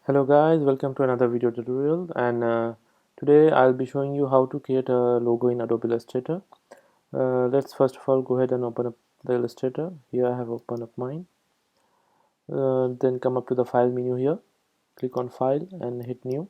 Hello guys, welcome to another video tutorial, and today I'll be showing you how to create a logo in Adobe Illustrator. Let's first of all go ahead and open up the Illustrator. Here I have opened up mine. Then come up to the file menu here, click on file and hit new.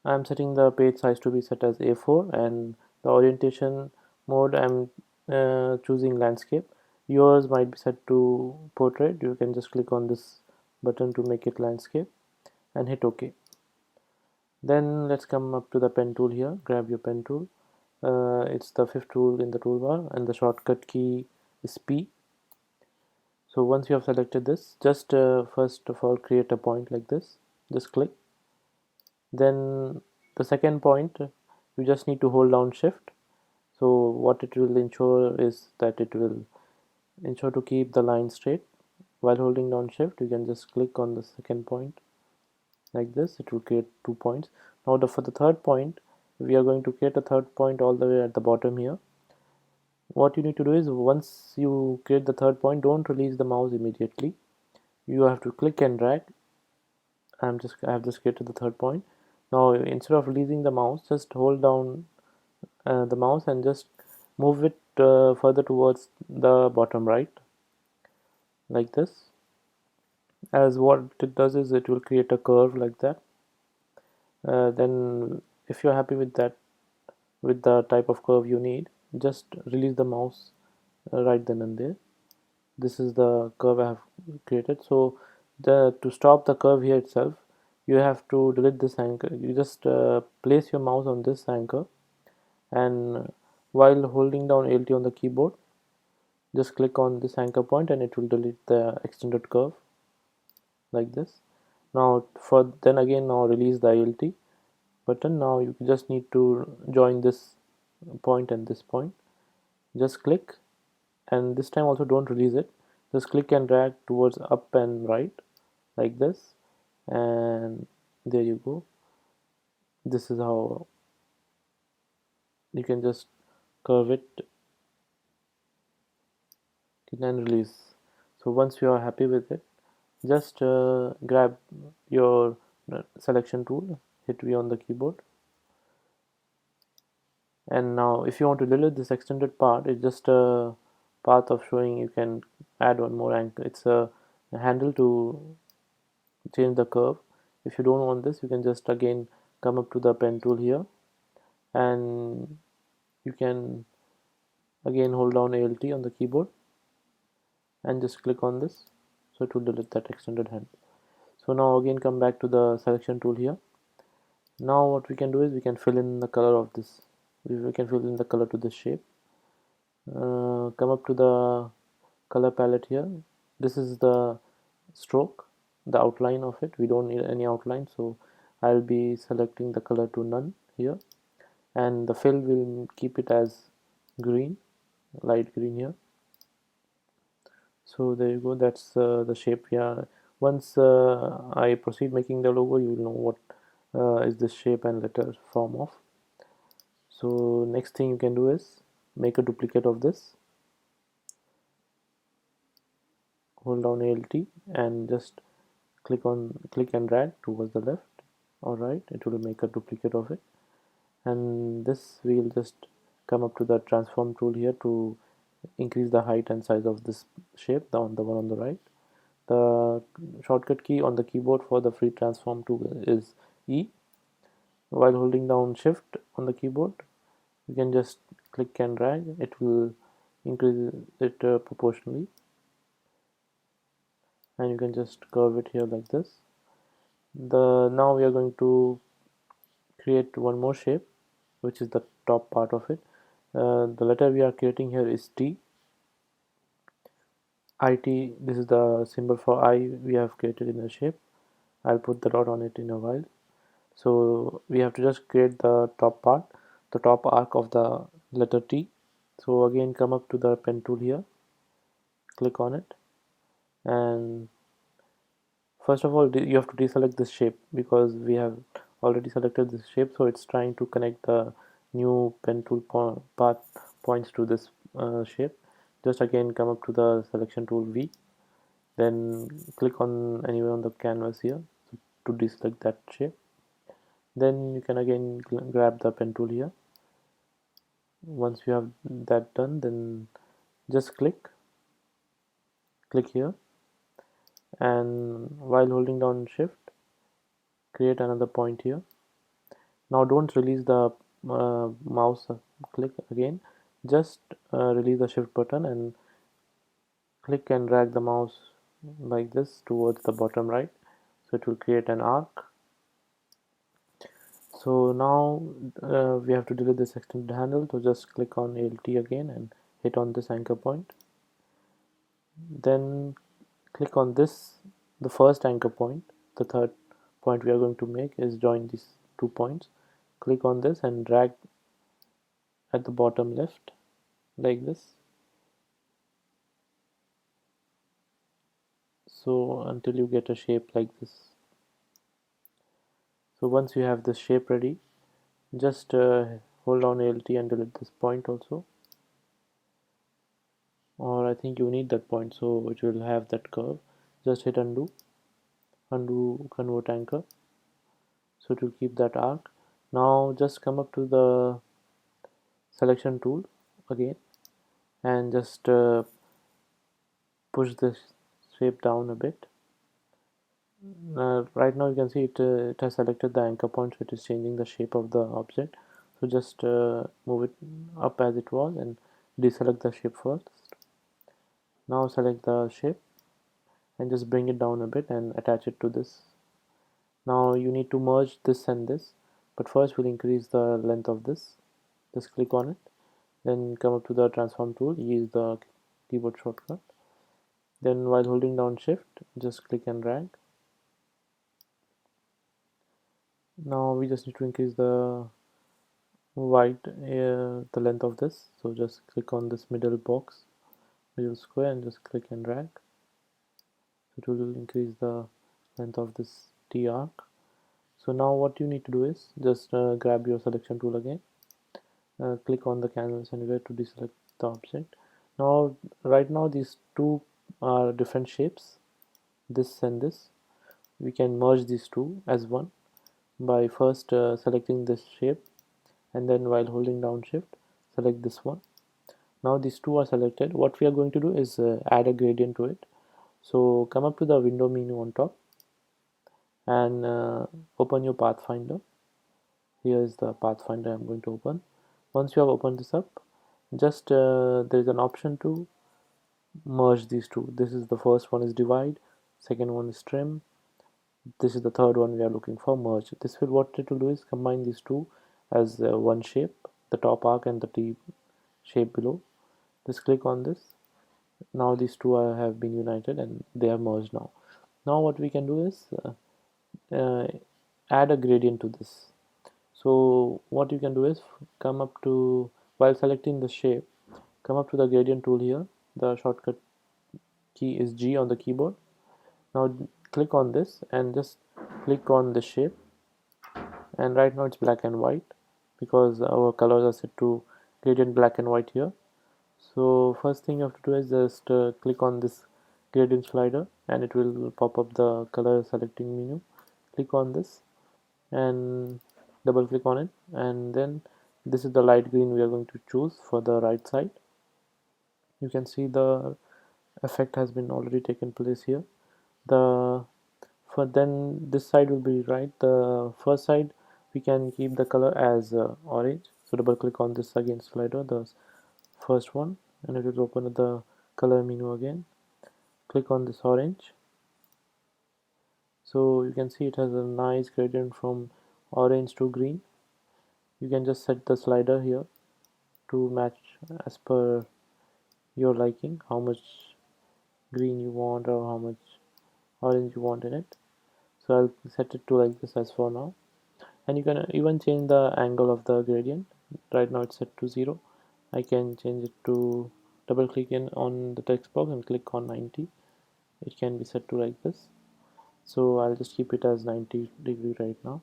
I'm setting the page size to be set as A4 and the orientation mode I'm choosing landscape. Yours might be set to portrait. You can just click on this button to make it landscape and hit OK. Then let's come up to the pen tool here. Grab your pen tool. It's the fifth tool in the toolbar and the shortcut key is P. So once you have selected this, just first of all create a point like this. Just click. Then the second point, you just need to hold down shift. So what it will ensure is that it will ensure to keep the line straight. While holding down shift, you can just click on the second point like this. It will create 2 points. Now for the third point, we are going to create a third point all the way at the bottom here. What you need to do is, once you create the third point, don't release the mouse immediately. You have to click and drag. I have just created the third point. Now instead of releasing the mouse, just hold down the mouse and just move it further towards the bottom right like this. As what it does is it will create a curve like that. Then if you're happy with that, with the type of curve you need, just release the mouse right then and there. This is the curve I have created. So to stop the curve here itself, you have to delete this anchor. You just place your mouse on this anchor, and while holding down Alt on the keyboard, just click on this anchor point and it will delete the extended curve like this. Now now release the Alt button. Now you just need to join this point and this point. Just click, and this time also don't release it. Just click and drag towards up and right like this, and there you go. This is how you can just curve it and release. So once you are happy with it, just grab your selection tool, hit V on the keyboard, and now if you want to delete this extended part, it's just a path of showing you can add one more anchor. It's a handle to change the curve. If you don't want this, you can just again come up to the pen tool here, and you can again hold down Alt on the keyboard and just click on this, so it will delete that extended handle. So now again come back to the selection tool here. Now what we can do is we can fill in the color of this. We can fill in the color to this shape. Come up to the color palette here. This is the stroke, the outline of it. We don't need any outline, so I'll be selecting the color to none here, and the fill will keep it as green, light green here. So there you go, that's the shape here. Once I proceed making the logo, you will know what is this shape and letter form of. So next thing you can do is make a duplicate of this. Hold down Alt and just click and drag towards the left or right. It will make a duplicate of it, and this we'll just come up to the transform tool here to increase the height and size of this shape, the one on the right. The shortcut key on the keyboard for the free transform tool is E. While holding down shift on the keyboard, you can just click and drag. It will increase it proportionally, and you can just curve it here like this. Now we are going to create one more shape, which is the top part of it. The letter we are creating here is T. IT, this is the symbol for I we have created in the shape. I'll put the dot on it in a while. So we have to just create the top part, the top arc of the letter T. So again come up to the pen tool here, click on it, and first of all you have to deselect this shape because we have already selected this shape, so it's trying to connect the new pen tool path points to this shape. Just again come up to the selection tool V, then click on anywhere on the canvas here, to deselect that shape. Then you can again grab the pen tool here. Once you have that done, then just click here, and while holding down shift, create another point here. Now don't release the mouse click again, just release the shift button and click and drag the mouse like this towards the bottom right, so it will create an arc. So now we have to delete this extended handle, so just click on Alt again and hit on this anchor point. Then click on this, the first anchor point. The third point we are going to make is join these 2 points. Click on this and drag at the bottom left like this, so until you get a shape like this. So once you have this shape ready, just hold down Alt and delete this point also, or I think you need that point, so it will have that curve. Just hit undo convert anchor, so it will keep that arc. Now just come up to the selection tool again and just push this shape down a bit. Right now you can see it has selected the anchor point, so it is changing the shape of the object. So just move it up as it was and deselect the shape first. Now select the shape and just bring it down a bit and attach it to this. Now you need to merge this and this, but first we'll increase the length of this. Just click on it, then come up to the transform tool, use the keyboard shortcut. Then while holding down shift, just click and drag. Now we just need to increase the the length of this, so just click on this middle box, middle square, and just click and drag. It will increase the length of this T arc. So now what you need to do is just grab your selection tool again, click on the canvas anywhere to deselect the object. Now right now these two are different shapes, this and this. We can merge these two as one by first selecting this shape, and then while holding down shift, select this one. Now these two are selected. What we are going to do is add a gradient to it. So come up to the window menu on top and open your pathfinder. Here is the pathfinder I'm going to open. Once you have opened this up, just there is an option to merge these two. This is the first one is divide, second one is trim, this is the third one we are looking for, merge. This will, what it will do is combine these two as one shape, the top arc and the T shape below. Just click on this. Now these two have been united and they are merged now. Now what we can do is uh, add a gradient to this. So what you can do is come up to, while selecting the shape, come up to the gradient tool here. The shortcut key is G on the keyboard. Now click on this and just click on the shape, and right now it's black and white because our colors are set to gradient black and white here. So first thing you have to do is just click on this gradient slider and it will pop up the color selecting menu. Click on this and double click on it, and then this is the light green we are going to choose for the right side. You can see the effect has been already taken place here. The for then this side will be right. The first side we can keep the color as orange, so double click on this again slider, the first one, and it will open the color menu again. Click on this orange, so you can see it has a nice gradient from orange to green. You can just set the slider here to match as per your liking, how much green you want or how much orange you want in it. So I'll set it to like this as for now, and you can even change the angle of the gradient. Right now it's set to 0. I can change it to, double click in on the text box and click on 90. It can be set to like this, so I'll just keep it as 90 degree right now.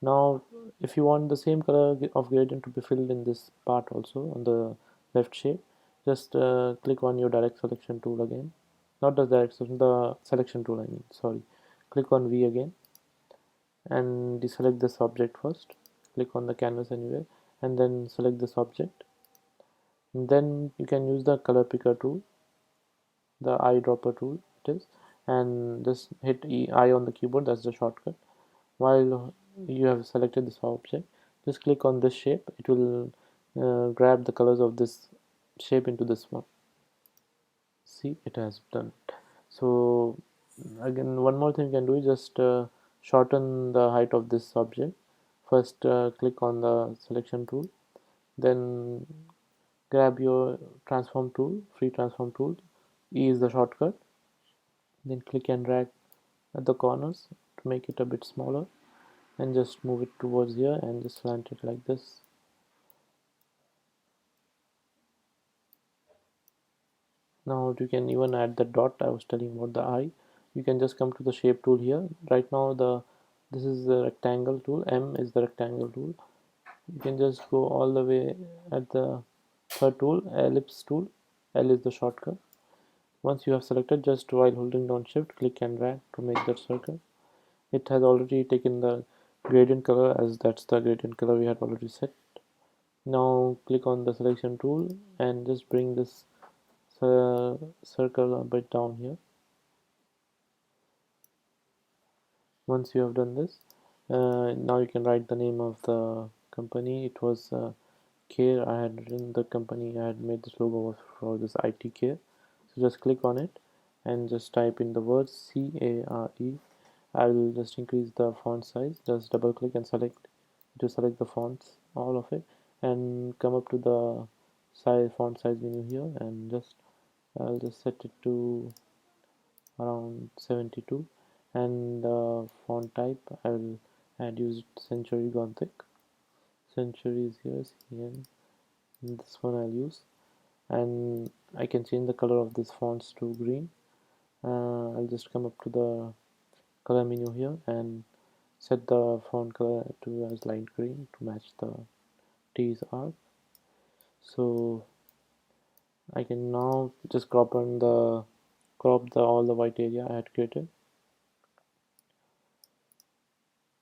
Now if you want the same color of gradient to be filled in this part also on the left shape, just click on your direct selection tool again, not the direct selection, the selection tool I mean, sorry. Click on V again and deselect this object first. Click on the canvas anywhere and then select this object. And then you can use the color picker tool, the eyedropper tool it is, and just hit I on the keyboard. That's the shortcut. While you have selected this object, just click on this shape. It will grab the colors of this shape into this one. See, it has done it. So again, one more thing you can do is just shorten the height of this object. First click on the selection tool, then grab your transform tool, free transform tool. E is the shortcut. Then click and drag at the corners to make it a bit smaller, and just move it towards here and just slant it like this. Now you can even add the dot I was telling about, the eye. You can just come to the shape tool here. Right now this is the rectangle tool, M is the rectangle tool. You can just go all the way at the third tool, ellipse tool. L is the shortcut. Once you have selected, just while holding down shift, click and drag to make that circle. It has already taken the gradient color, as that's the gradient color we had already set. Now click on the selection tool and just bring this circle a bit down here. Once you have done this, now you can write the name of the company. It was Care. I had written the company I had made this logo was for this IT Care. So just click on it and just type in the words CARE. I will just increase the font size. Just double click and select to select the fonts, all of it, and come up to the size font size menu here, and just I'll just set it to around 72, and font type I will add use Century Gothic. Century is here, CN. This one I'll use, and I can change the color of this fonts to green. I'll just come up to the color menu here and set the font color to as light green to match the T's arc. So I can now just crop the all the white area I had created.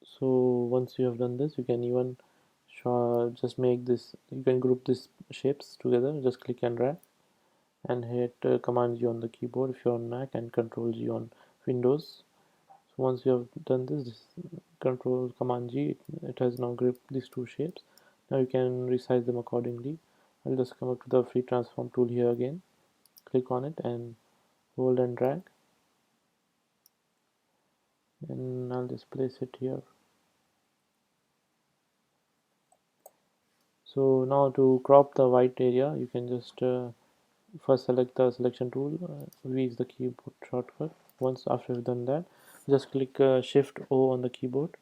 So once you have done this, you can even just make this, you can group these shapes together. Just click and drag and hit command G on the keyboard if you're on Mac, and control G on Windows. So once you have done this control command G, it has now grouped these two shapes. Now you can resize them accordingly. I'll just come up to the free transform tool here again, click on it and hold and drag, and I'll just place it here. So now to crop the white area, you can just first select the selection tool. V is the keyboard shortcut. Once after you've done that, just click Shift O on the keyboard,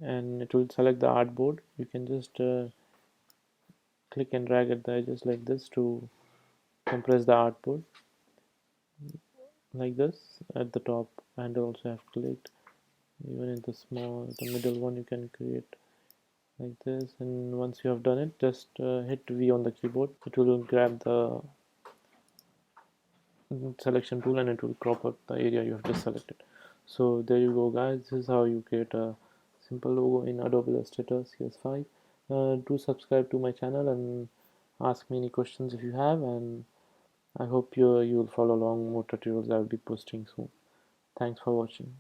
and it will select the artboard. You can just click and drag at the edges like this to compress the artboard, like this at the top. And also have clicked even in the middle one. You can create like this, and once you have done it, just hit V on the keyboard. It will grab the selection tool and it will crop out the area you have just selected. So there you go, guys. This is how you create a simple logo in Adobe Illustrator CS5. Do subscribe to my channel and ask me any questions if you have, and I hope you'll follow along more tutorials I'll be posting soon. Thanks for watching.